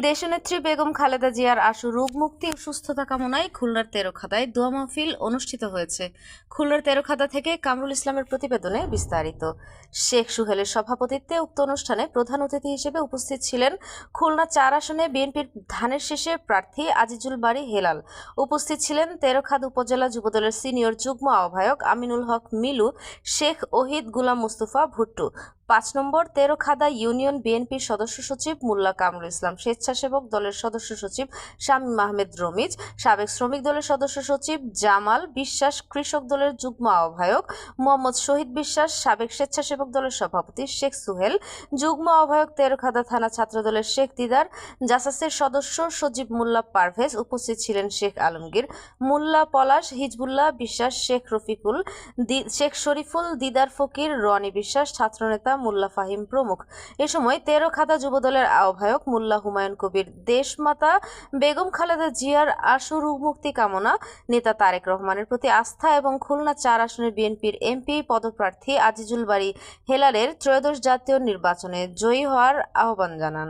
দেশনেত্রী বেগম খালেদা জিয়ার আশু রোগ মুক্তি ও সুস্থতা কামনায় খুলনার তেরখাদায় দোয়া মাহফিল অনুষ্ঠিত হয়েছে। খুলনার তেরখাদা থেকে কামরুল ইসলামের প্রতিবেদনে বিস্তারিত। শেখ সুহেলের সভাপতিত্বে উক্ত অনুষ্ঠানে প্রধান অতিথি হিসেবে উপস্থিত ছিলেন খুলনা ৪ আসনে বিএনপির ধানের শীষের প্রার্থী আজিজুল বারী হেলাল। উপস্থিত ছিলেন তেরখাদ উপজেলা যুবদলের সিনিয়র যুগ্ম আহ্বায়ক আমিনুল হক মিলু, শেখ ওহিদ গুলাম মুস্তফা ভুট্টু, ৫ নম্বর তেরখাদা ইউনিয়ন বিএনপির সদস্য সচিব মোল্লা কামরুল ইসলাম, স্বেচ্ছাসেবক দলের সদস্য সচিব শামীম আহমেদ রমিজ, সাবেক শ্রমিক দলের সদস্য সচিব জামাল বিশ্বাস, কৃষক দলের যুগ্ম আহ্বায়ক মোহাম্মদ শহীদ বিশ্বাস, সাবেক স্বেচ্ছাসেবক দলের সভাপতি শেখ সুহেল, যুগ্ম আহ্বায়ক তেরখাদা থানা ছাত্রদলের শেখ দিদার, জাসাসের সদস্য সজীব মোল্লা পারভেজ। উপস্থিত ছিলেন শেখ আলমগীর, মোল্লা পলাশ, হিজবুল্লাহ বিশ্বাস, শেখ রফিকুল, শেখ শরীফুল, দিদার ফকির, রনি বিশ্বাস, ছাত্রনেতা মোল্লা ফাহিম প্রমুখ। এ সময় তেরখাদা যুবদলের আহ্বায়ক মোল্লা হুমায়ুন কবির দেশমাতা বেগম খালেদা জিয়ার আশু রোগ মুক্তি কামনা, নেতা তারেক রহমানের প্রতি আস্থা এবং খুলনা ৪ আসনের বিএনপির এমপি পদপ্রার্থী আজিজুল বারী হেলালের ত্রয়োদশ জাতীয় নির্বাচনে জয়ী হওয়ার আহ্বান জানান।